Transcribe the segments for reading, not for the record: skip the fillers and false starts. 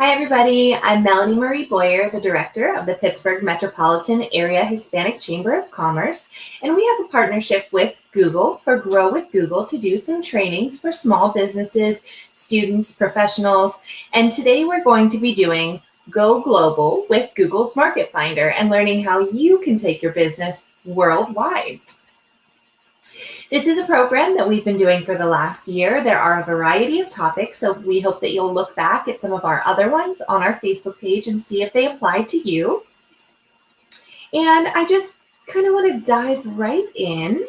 Hi, everybody. I'm Melanie Marie Boyer, the director of the Pittsburgh Metropolitan Area Hispanic Chamber of Commerce, and we have a partnership with Google for Grow with Google to do some trainings for small businesses, students, professionals, and today we're going to be doing Go Global with Google's Market Finder and learning how you can take your business worldwide. This is a program that we've been doing for the last year. There are a variety of topics, so we hope that you'll look back at some of our other ones on our Facebook page and see if they apply to you. And I just kind of want to dive right in.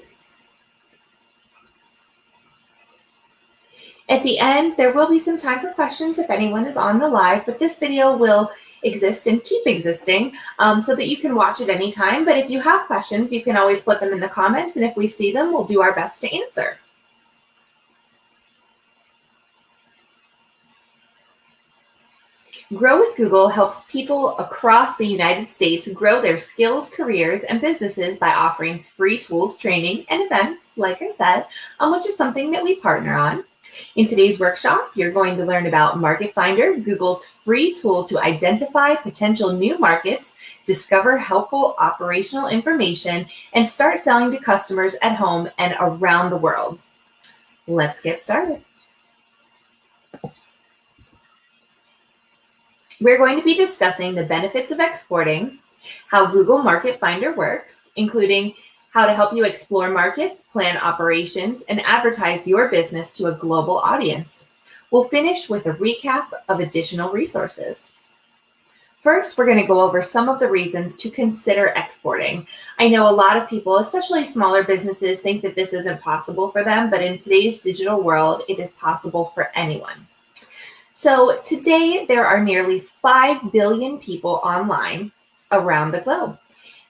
At the end, there will be some time for questions if anyone is on the live, but this video will exist and keep existing so that you can watch it anytime. But if you have questions, you can always put them in the comments, and if we see them, we'll do our best to answer. Grow with Google helps people across the United States grow their skills, careers, and businesses by offering free tools, training, and events, like I said, which is something that we partner on. In today's workshop, you're going to learn about Market Finder, Google's free tool to identify potential new markets, discover helpful operational information, and start selling to customers at home and around the world. Let's get started. We're going to be discussing the benefits of exporting, how Google Market Finder works, including how to help you explore markets, plan operations, and advertise your business to a global audience. We'll finish with a recap of additional resources. First, we're going to go over some of the reasons to consider exporting. I know a lot of people, especially smaller businesses, think that this isn't possible for them, but in today's digital world, it is possible for anyone. So today, there are nearly 5 billion people online around the globe.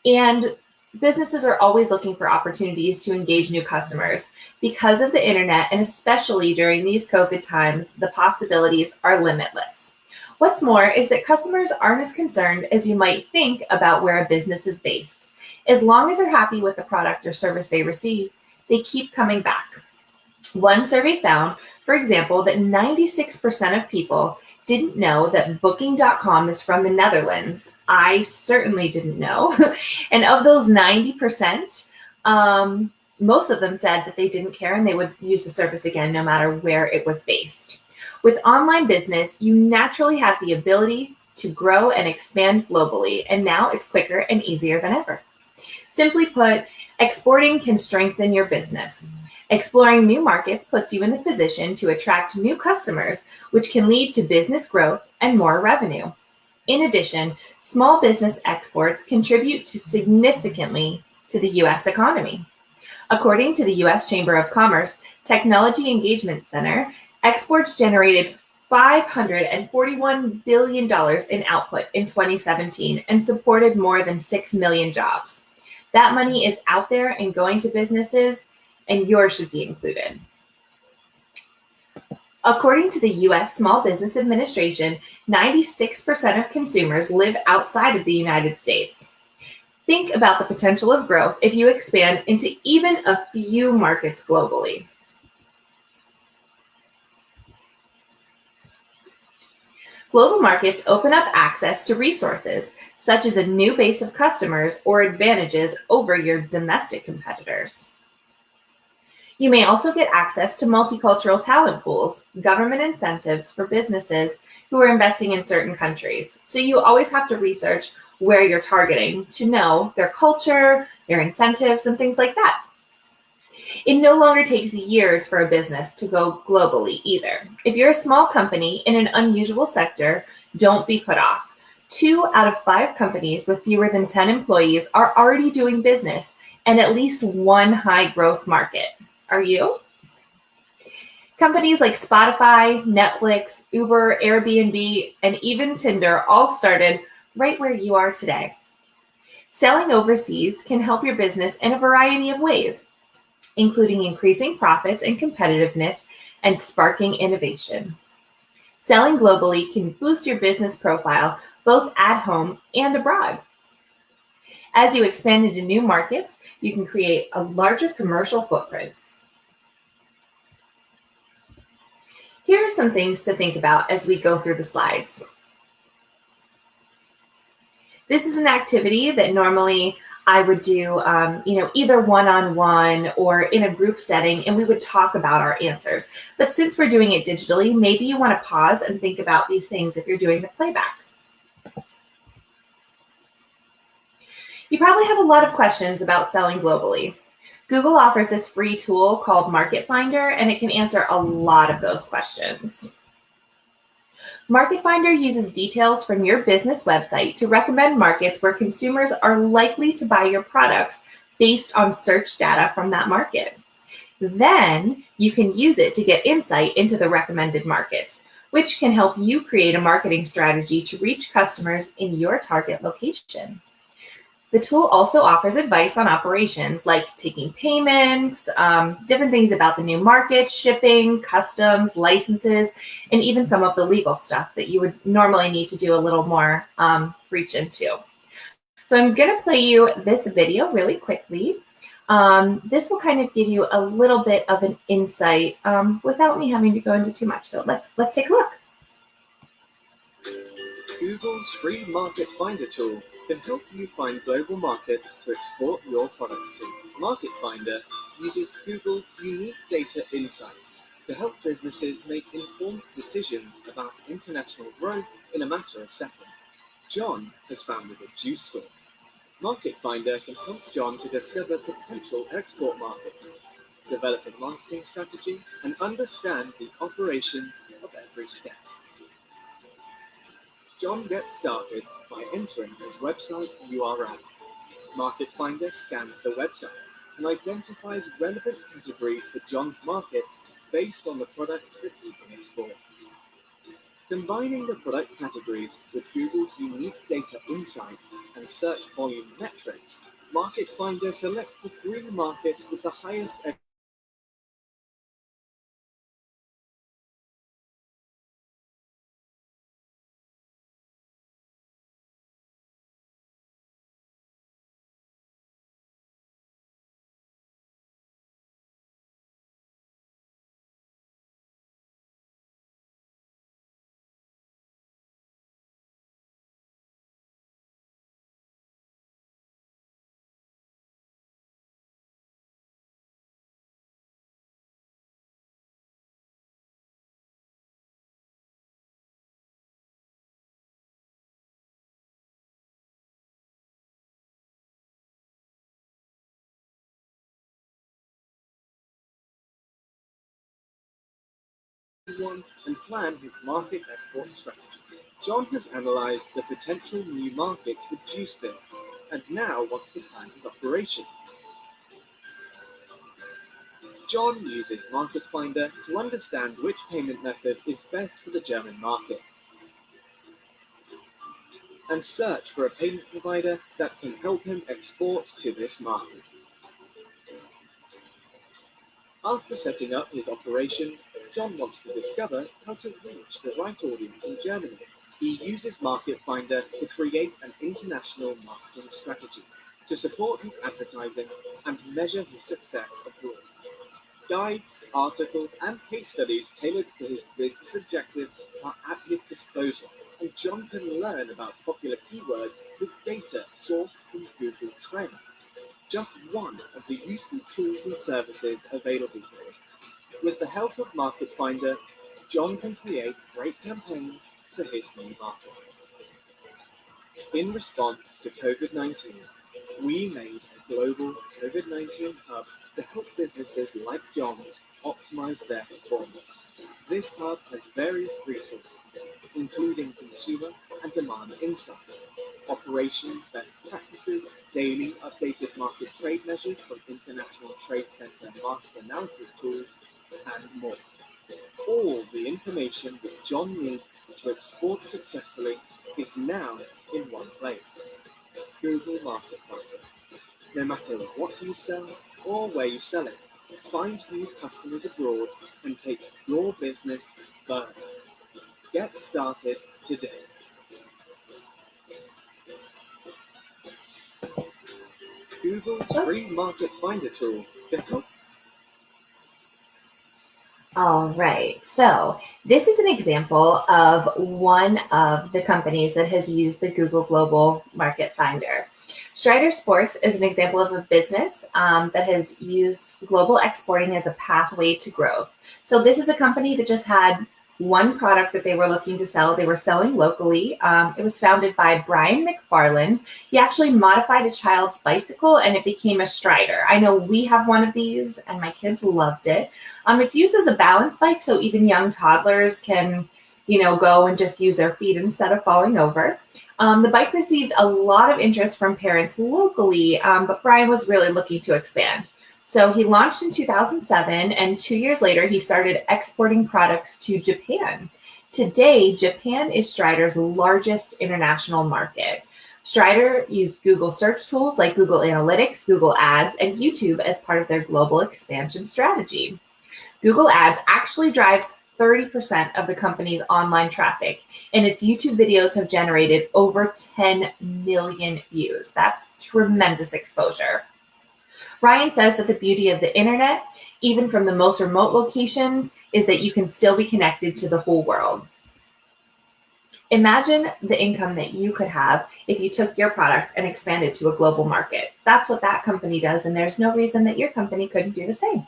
And businesses are always looking for opportunities to engage new customers. Because of the internet, and especially during these COVID times, the possibilities are limitless. What's more is that customers aren't as concerned as you might think about where a business is based. As long as they're happy with the product or service they receive, they keep coming back. One survey found, for example, that 96% of people didn't know that Booking.com is from the Netherlands. I certainly didn't know. And of those 90%, most of them said that they didn't care and they would use the service again no matter where it was based. With online business, you naturally have the ability to grow and expand globally, and now it's quicker and easier than ever. Simply put, exporting can strengthen your business. Exploring new markets puts you in the position to attract new customers, which can lead to business growth and more revenue. In addition, small business exports contribute significantly to the U.S. economy. According to the U.S. Chamber of Commerce Technology Engagement Center, exports generated $541 billion in output in 2017 and supported more than 6 million jobs. That money is out there and going to businesses, and yours should be included. According to the U.S. Small Business Administration, 96% of consumers live outside of the United States. Think about the potential of growth if you expand into even a few markets globally. Global markets open up access to resources, such as a new base of customers or advantages over your domestic competitors. You may also get access to multicultural talent pools, government incentives for businesses who are investing in certain countries. So you always have to research where you're targeting to know their culture, their incentives, and things like that. It no longer takes years for a business to go globally either. If you're a small company in an unusual sector, don't be put off. 2 out of 5 companies with fewer than 10 employees are already doing business in at least one high growth market. Are you? Companies like Spotify, Netflix, Uber, Airbnb, and even Tinder all started right where you are today. Selling overseas can help your business in a variety of ways, including increasing profits and competitiveness and sparking innovation. Selling globally can boost your business profile both at home and abroad. As you expand into new markets, you can create a larger commercial footprint. Here are some things to think about as we go through the slides. This is an activity that normally I would do, either one-on-one or in a group setting, and we would talk about our answers. But since we're doing it digitally, maybe you want to pause and think about these things if you're doing the playback. You probably have a lot of questions about selling globally. Google offers this free tool called Market Finder, and it can answer a lot of those questions. Market Finder uses details from your business website to recommend markets where consumers are likely to buy your products based on search data from that market. Then you can use it to get insight into the recommended markets, which can help you create a marketing strategy to reach customers in your target location. The tool also offers advice on operations like taking payments, different things about the new market, shipping, customs, licenses, and even some of the legal stuff that you would normally need to do a little more reach into. So I'm going to play you this video really quickly. This will kind of give you a little bit of an insight without me having to go into too much. So let's take a look. Google's free Market Finder tool can help you find global markets to export your products to. Market Finder uses Google's unique data insights to help businesses make informed decisions about international growth in a matter of seconds. John has founded a juice store. Market Finder can help John to discover potential export markets, develop a marketing strategy, and understand the operations of every step. John gets started by entering his website URL. Market Finder scans the website and identifies relevant categories for John's markets based on the products that he can export. Combining the product categories with Google's unique data insights and search volume metrics, Market Finder selects the 3 markets with the highest one and plan his market export strategy. John has analyzed the potential new markets for juice beer and now wants to plan his operations. John uses Market Finder to understand which payment method is best for the German market and search for a payment provider that can help him export to this market. After setting up his operations, John wants to discover how to reach the right audience in Germany. He uses Market Finder to create an international marketing strategy to support his advertising and measure his success abroad. Guides, articles, and case studies tailored to his business objectives are at his disposal, and John can learn about popular keywords with data sourced from Google Trends. Just one of the useful tools and services available to him. With the help of Market Finder, John can create great campaigns for his new market. In response to COVID-19, we made a global COVID-19 hub to help businesses like John's optimize their performance. This hub has various resources, including consumer and demand insights, operations best practices, daily updated market trade measures from International Trade Center market analysis tools, and more. All the information that John needs to export successfully is now in one place. Google Market Finder. No matter what you sell or where you sell it, find new customers abroad and take your business further. Get started today. Google's free Market Finder tool can help. All right, so this is an example of one of the companies that has used the Google Global Market Finder. Strider Sports is an example of a business that has used global exporting as a pathway to growth. So this is a company that just had one product that they were looking to sell. They were selling locally. It was founded by Brian McFarland. He actually modified a child's bicycle and it became a Strider. I know we have one of these and my kids loved it. It's used as a balance bike, so even young toddlers can, go and just use their feet instead of falling over. The bike received a lot of interest from parents locally, but Brian was really looking to expand. So he launched in 2007, and 2 years later, he started exporting products to Japan. Today, Japan is Strider's largest international market. Strider used Google search tools like Google Analytics, Google Ads, and YouTube as part of their global expansion strategy. Google Ads actually drives 30% of the company's online traffic, and its YouTube videos have generated over 10 million views. That's tremendous exposure. Ryan says that the beauty of the internet, even from the most remote locations, is that you can still be connected to the whole world. Imagine the income that you could have if you took your product and expanded to a global market. That's what that company does, and there's no reason that your company couldn't do the same.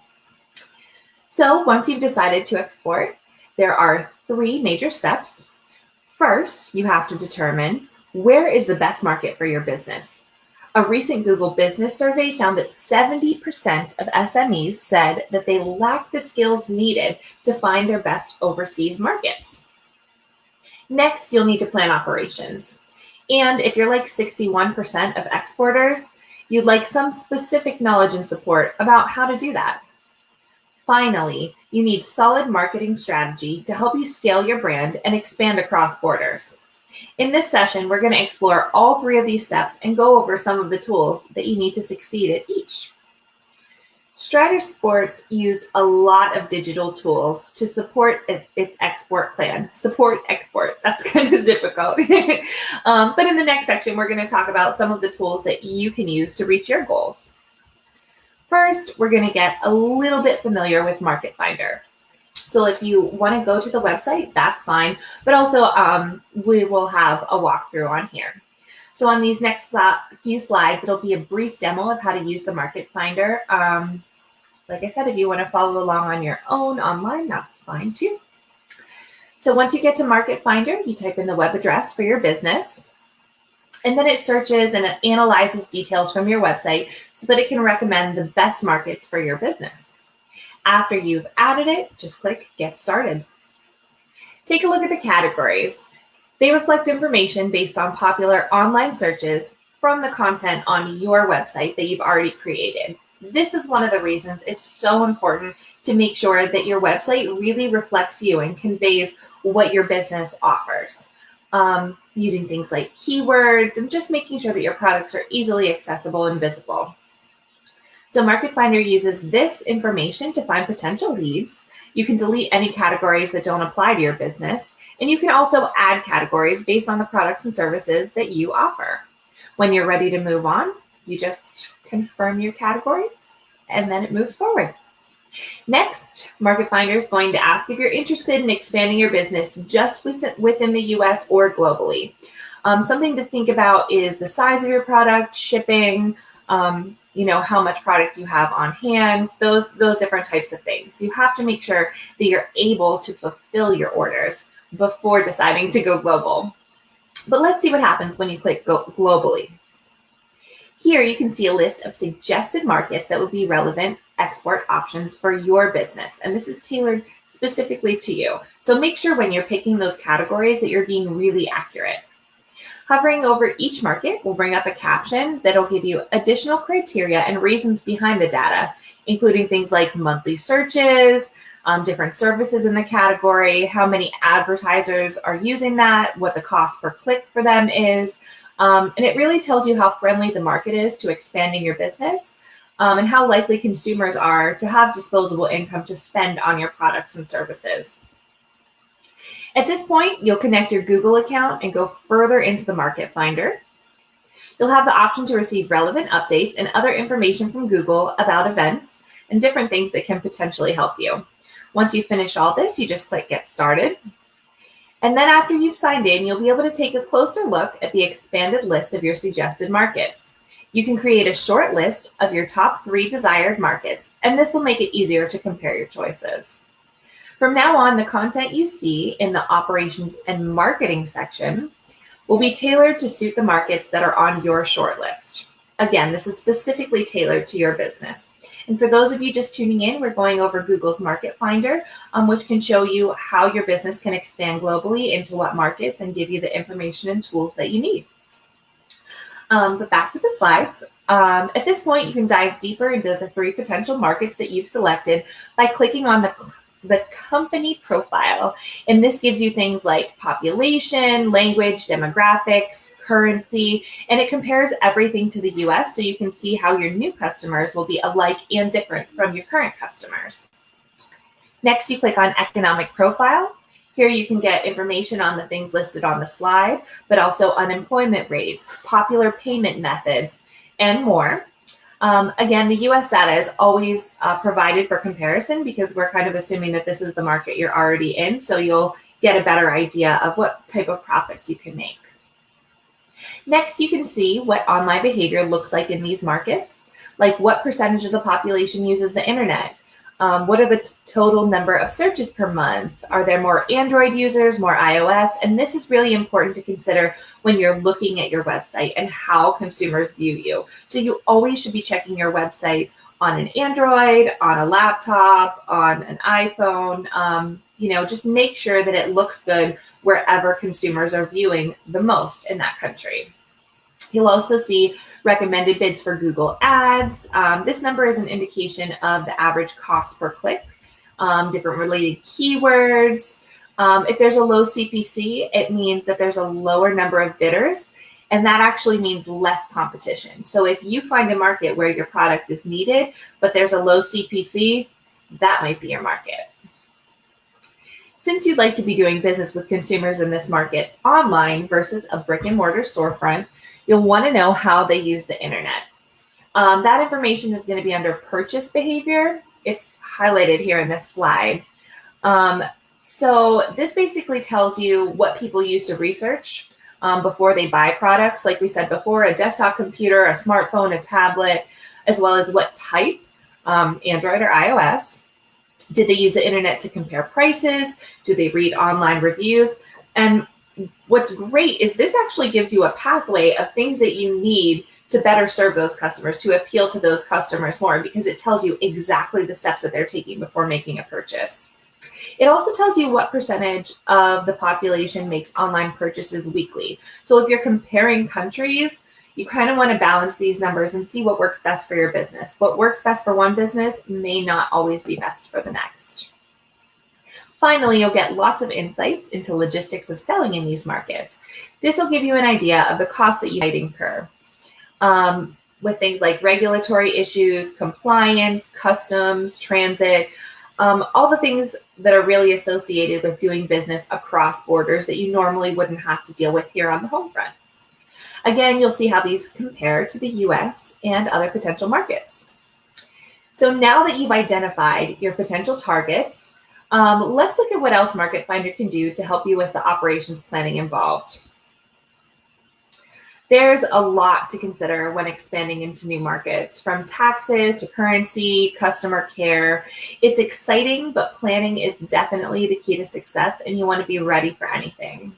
So once you've decided to export, there are 3 major steps. First, you have to determine where is the best market for your business. A recent Google business survey found that 70% of SMEs said that they lack the skills needed to find their best overseas markets. Next, you'll need to plan operations. And if you're like 61% of exporters, you'd like some specific knowledge and support about how to do that. Finally, you need solid marketing strategy to help you scale your brand and expand across borders. In this session, we're going to explore all 3 of these steps and go over some of the tools that you need to succeed at each. Strider Sports used a lot of digital tools to support its export plan. Support export, that's kind of difficult. But in the next section, we're going to talk about some of the tools that you can use to reach your goals. First, we're going to get a little bit familiar with Market Finder. So if you want to go to the website, that's fine. But also, we will have a walkthrough on here. So on these next few slides, it'll be a brief demo of how to use the Market Finder. Like I said, if you want to follow along on your own online, that's fine too. So once you get to Market Finder, you type in the web address for your business. And then it searches and it analyzes details from your website so that it can recommend the best markets for your business. After you've added it, just click Get Started. Take a look at the categories. They reflect information based on popular online searches from the content on your website that you've already created. This is one of the reasons it's so important to make sure that your website really reflects you and conveys what your business offers. Using things like keywords and just making sure that your products are easily accessible and visible. So Market Finder uses this information to find potential leads. You can delete any categories that don't apply to your business, and you can also add categories based on the products and services that you offer. When you're ready to move on, you just confirm your categories, and then it moves forward. Next, Market Finder is going to ask if you're interested in expanding your business just within the US or globally. Something to think about is the size of your product, shipping, how much product you have on hand, those different types of things. You have to make sure that you're able to fulfill your orders before deciding to go global. But let's see what happens when you click Go globally. Here you can see a list of suggested markets that would be relevant export options for your business. And this is tailored specifically to you. So make sure when you're picking those categories that you're being really accurate. Hovering over each market will bring up a caption that'll give you additional criteria and reasons behind the data, including things like monthly searches, different services in the category, how many advertisers are using that, what the cost per click for them is. And it really tells you how friendly the market is to expanding your business and how likely consumers are to have disposable income to spend on your products and services. At this point, you'll connect your Google account and go further into the Market Finder. You'll have the option to receive relevant updates and other information from Google about events and different things that can potentially help you. Once you finish all this, you just click Get Started. And then after you've signed in, you'll be able to take a closer look at the expanded list of your suggested markets. You can create a short list of your top 3 desired markets, and this will make it easier to compare your choices. From now on, the content you see in the Operations and Marketing section will be tailored to suit the markets that are on your short list. Again, this is specifically tailored to your business. And for those of you just tuning in, we're going over Google's Market Finder, which can show you how your business can expand globally into what markets and give you the information and tools that you need. But back to the slides. At this point, you can dive deeper into the 3 potential markets that you've selected by clicking on the company profile. And this gives you things like population, language, demographics, currency, and it compares everything to the US so you can see how your new customers will be alike and different from your current customers. Next, you click on economic profile. Here you can get information on the things listed on the slide, but also unemployment rates, popular payment methods, and more. Again, the US data is always provided for comparison because we're kind of assuming that this is the market you're already in, so you'll get a better idea of what type of profits you can make. Next, you can see what online behavior looks like in these markets, like what percentage of the population uses the internet. What are the total number of searches per month? Are there more Android users, more iOS? And this is really important to consider when you're looking at your website and how consumers view you. So you always should be checking your website on an Android, on a laptop, on an iPhone. Just make sure that it looks good wherever consumers are viewing the most in that country. You'll also see recommended bids for Google Ads. This number is an indication of the average cost per click, different related keywords. If there's a low CPC, it means that there's a lower number of bidders, and that actually means less competition. So if you find a market where your product is needed, but there's a low CPC, that might be your market. Since you'd like to be doing business with consumers in this market online versus a brick and mortar storefront, you'll want to know how they use the internet. That information is going to be under purchase behavior. It's highlighted here in this slide. So this basically tells you what people use to research before they buy products. Like we said before, a desktop computer, a smartphone, a tablet, as well as what type, Android or iOS. Did they use the internet to compare prices? Do they read online reviews? And what's great is this actually gives you a pathway of things that you need to better serve those customers, to appeal to those customers more, because it tells you exactly the steps that they're taking before making a purchase. It also tells you what percentage of the population makes online purchases weekly. So if you're comparing countries, you kind of want to balance these numbers and see what works best for your business. What works best for one business may not always be best for the next. Finally, you'll get lots of insights into logistics of selling in these markets. This will give you an idea of the cost that you might incur with things like regulatory issues, compliance, customs, transit, all the things that are really associated with doing business across borders that you normally wouldn't have to deal with here on the home front. Again, you'll see how these compare to the US and other potential markets. So now that you've identified your potential targets, let's look at what else Market Finder can do to help you with the operations planning involved. There's a lot to consider when expanding into new markets, from taxes to currency, customer care. It's exciting, but planning is definitely the key to success, and you want to be ready for anything.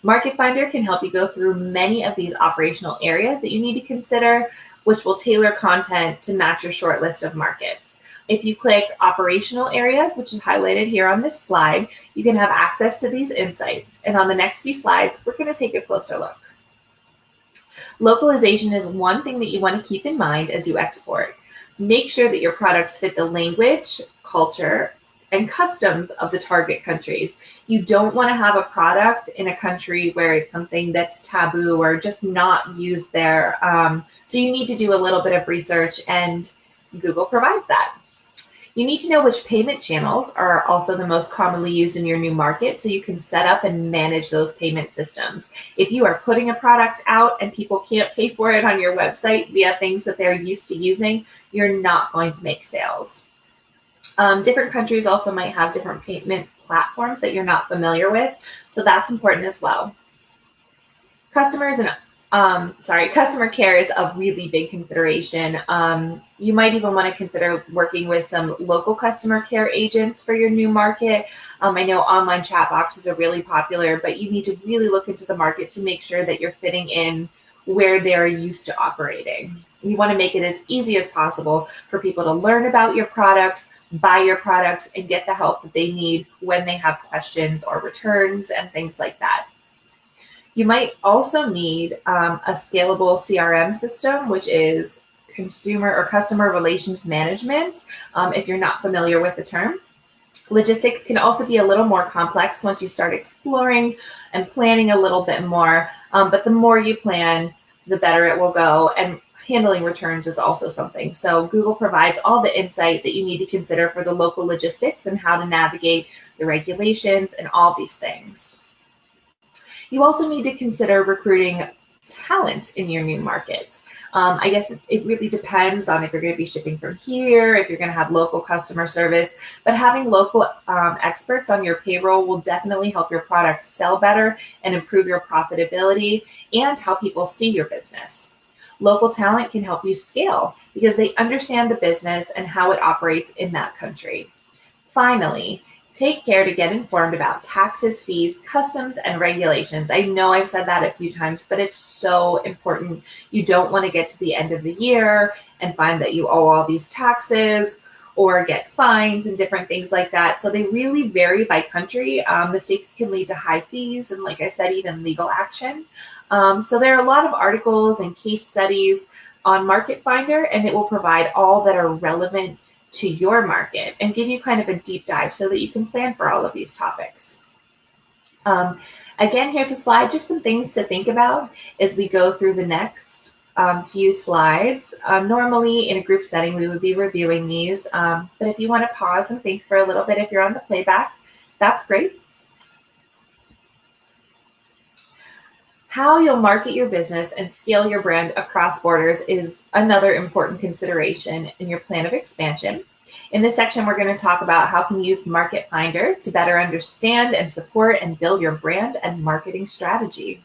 Market Finder can help you go through many of these operational areas that you need to consider, which will tailor content to match your short list of markets. If you click operational areas, which is highlighted here on this slide, you can have access to these insights. And on the next few slides, we're going to take a closer look. Localization is one thing that you want to keep in mind as you export. Make sure that your products fit the language, culture, and customs of the target countries. You don't want to have a product in a country where it's something that's taboo or just not used there. So you need to do a little bit of research, and Google provides that. You need to know which payment channels are also the most commonly used in your new market so you can set up and manage those payment systems. If you are putting a product out and people can't pay for it on your website via things that they're used to using, you're not going to make sales. Different countries also might have different payment platforms that you're not familiar with, so that's important as well. Customer care is a really big consideration. You might even want to consider working with some local customer care agents for your new market. I know online chat boxes are really popular, but you need to really look into the market to make sure that you're fitting in where they're used to operating. You want to make it as easy as possible for people to learn about your products, buy your products, and get the help that they need when they have questions or returns and things like that. You might also need a scalable CRM system, which is consumer or customer relations management, if you're not familiar with the term. Logistics can also be a little more complex once you start exploring and planning a little bit more, but the more you plan, the better it will go. And handling returns is also something. So Google provides all the insight that you need to consider for the local logistics and how to navigate the regulations and all these things. You also need to consider recruiting talent in your new market. I guess it really depends on if you're going to be shipping from here, if you're going to have local customer service, but having local experts on your payroll will definitely help your product sell better and improve your profitability and how people see your business. Local talent can help you scale because they understand the business and how it operates in that country. Finally, take care to get informed about taxes, fees, customs, and regulations. I know I've said that a few times, but it's so important. You don't want to get to the end of the year and find that you owe all these taxes or get fines and different things like that. So they really vary by country. Mistakes can lead to high fees and, like I said, even legal action. So there are a lot of articles and case studies on Market Finder, and it will provide all that are relevant to your market and give you kind of a deep dive so that you can plan for all of these topics. Again, here's a slide, just some things to think about as we go through the next few slides. Normally in a group setting, we would be reviewing these, but if you want to pause and think for a little bit, if you're on the playback, that's great. How you'll market your business and scale your brand across borders is another important consideration in your plan of expansion. In this section, we're going to talk about how you can use Market Finder to better understand and support and build your brand and marketing strategy.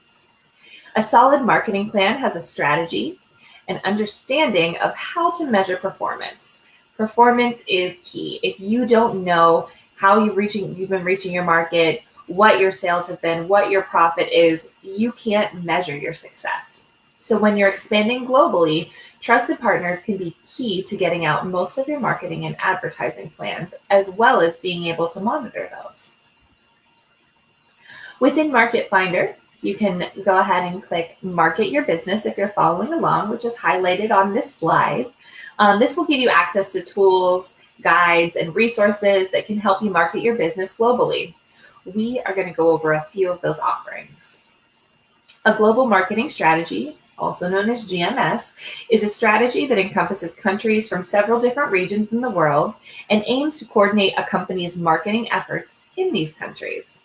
A solid marketing plan has a strategy and understanding of how to measure performance. Performance is key. If you don't know how you've been reaching your market, what your sales have been, what your profit is, you can't measure your success. So when you're expanding globally, trusted partners can be key to getting out most of your marketing and advertising plans, as well as being able to monitor those. Within Market Finder, you can go ahead and click Market Your Business if you're following along, which is highlighted on this slide. This will give you access to tools, guides, and resources that can help you market your business globally. We are going to go over a few of those offerings. A global marketing strategy, also known as GMS, is a strategy that encompasses countries from several different regions in the world and aims to coordinate a company's marketing efforts in these countries.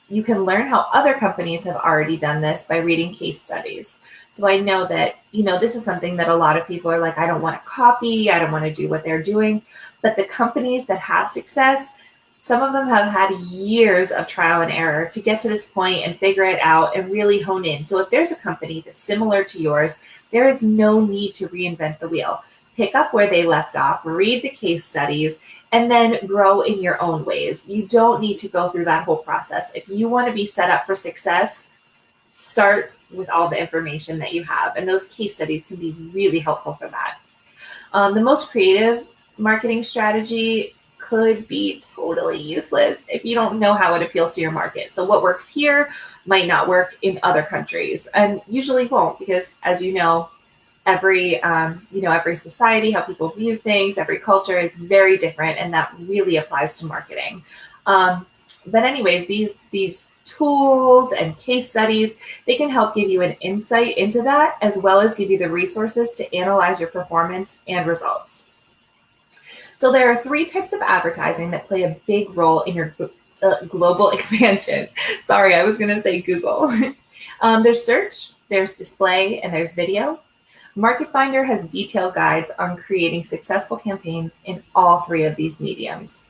You can learn how other companies have already done this by reading case studies. So I know that, this is something that a lot of people are like, I don't want to copy, I don't want to do what they're doing. But the companies that have success, some of them have had years of trial and error to get to this point and figure it out and really hone in. So if there's a company that's similar to yours, there is no need to reinvent the wheel. Pick up where they left off, read the case studies, and then grow in your own ways. You don't need to go through that whole process. If you want to be set up for success, start with all the information that you have. And those case studies can be really helpful for that. The most creative marketing strategy could be totally useless if you don't know how it appeals to your market. So what works here might not work in other countries, and usually won't, because as you know, every society, how people view things, every culture is very different, and that really applies to marketing. But anyways, these tools and case studies, they can help give you an insight into that, as well as give you the resources to analyze your performance and results. So there are 3 types of advertising that play a big role in your global expansion. Sorry, I was going to say Google. There's search, there's display, and there's video. Market Finder has detailed guides on creating successful campaigns in all three of these mediums.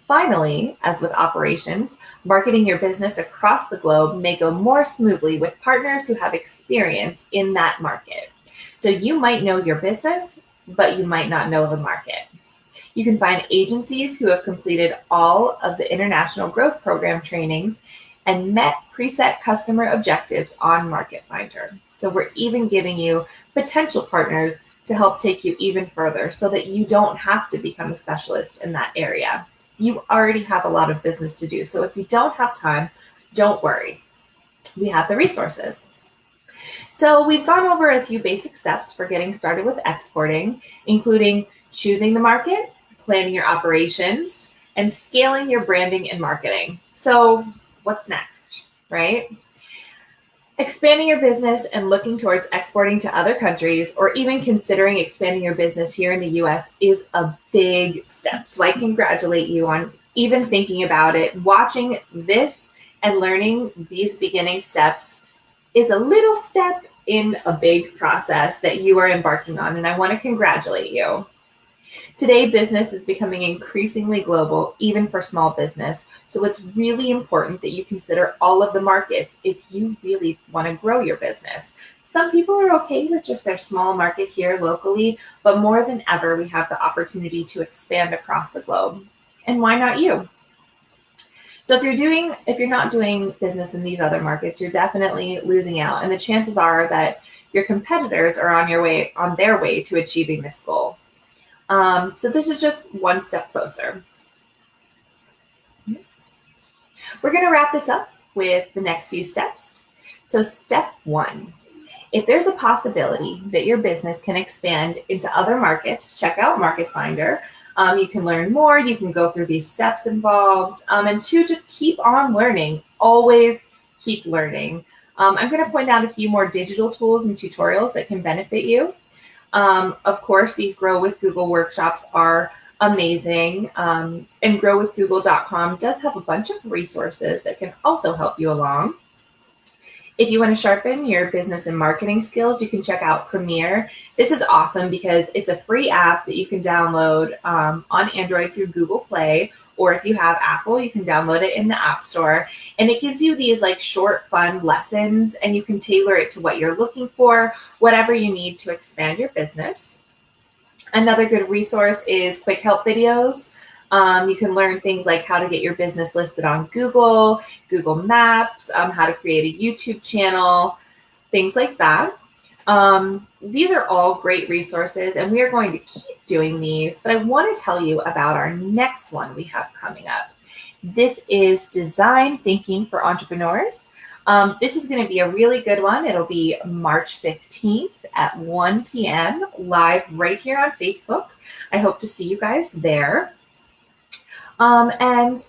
Finally, as with operations, marketing your business across the globe may go more smoothly with partners who have experience in that market. So you might know your business, but you might not know the market. You can find agencies who have completed all of the International Growth Program trainings and met preset customer objectives on Market Finder. So we're even giving you potential partners to help take you even further so that you don't have to become a specialist in that area. You already have a lot of business to do. So if you don't have time, don't worry. We have the resources. So we've gone over a few basic steps for getting started with exporting, including choosing the market, planning your operations, and scaling your branding and marketing. So what's next, right? Expanding your business and looking towards exporting to other countries, or even considering expanding your business here in the US, is a big step. So I congratulate you on even thinking about it. Watching this and learning these beginning steps is a little step in a big process that you are embarking on, and I want to congratulate you. Today, business is becoming increasingly global, even for small business. So it's really important that you consider all of the markets if you really want to grow your business. Some people are okay with just their small market here locally, but more than ever, we have the opportunity to expand across the globe. And why not you? So if you're not doing business in these other markets, you're definitely losing out. And the chances are that your competitors are on their way to achieving this goal. So this is just one step closer. We're going to wrap this up with the next few steps. So step 1, if there's a possibility that your business can expand into other markets, check out Market Finder. You can learn more. You can go through these steps involved. And 2, just keep on learning. Always keep learning. I'm going to point out a few more digital tools and tutorials that can benefit you. Of course, these Grow with Google workshops are amazing. And growwithgoogle.com does have a bunch of resources that can also help you along. If you want to sharpen your business and marketing skills, you can check out Premiere. This is awesome because it's a free app that you can download on Android through Google Play, or if you have Apple, you can download it in the App Store. And it gives you these like short, fun lessons, and you can tailor it to what you're looking for, whatever you need to expand your business. Another good resource is quick help videos. You can learn things like how to get your business listed on Google, Google Maps, how to create a YouTube channel, things like that. These are all great resources, and we are going to keep doing these, but I want to tell you about our next one we have coming up. This is Design Thinking for Entrepreneurs. This is going to be a really good one. It'll be March 15th at 1 p.m. live right here on Facebook. I hope to see you guys there. And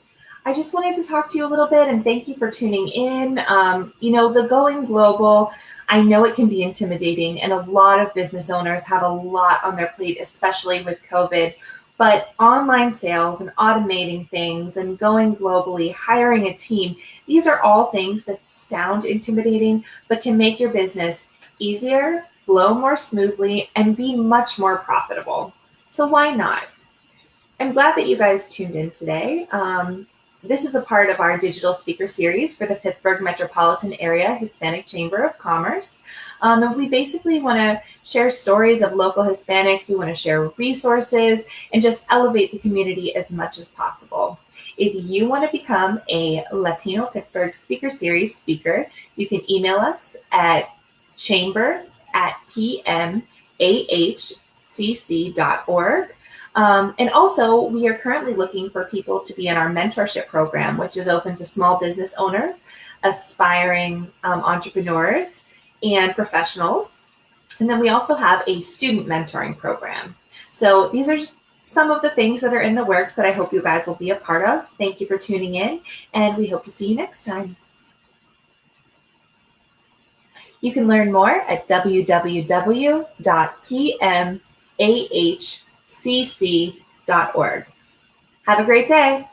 I just wanted to talk to you a little bit and thank you for tuning in. The going global, I know it can be intimidating, and a lot of business owners have a lot on their plate, especially with COVID. But online sales and automating things and going globally, hiring a team, these are all things that sound intimidating, but can make your business easier, flow more smoothly, and be much more profitable. So why not? I'm glad that you guys tuned in today. This is a part of our digital speaker series for the Pittsburgh Metropolitan Area Hispanic Chamber of Commerce. And we basically want to share stories of local Hispanics. We want to share resources and just elevate the community as much as possible. If you want to become a Latino Pittsburgh Speaker Series speaker, you can email us at chamber@PMAHCC.org. And also, we are currently looking for people to be in our mentorship program, which is open to small business owners, aspiring entrepreneurs, and professionals. And then we also have a student mentoring program. So these are just some of the things that are in the works that I hope you guys will be a part of. Thank you for tuning in, and we hope to see you next time. You can learn more at www.pmahcc.org. Have a great day.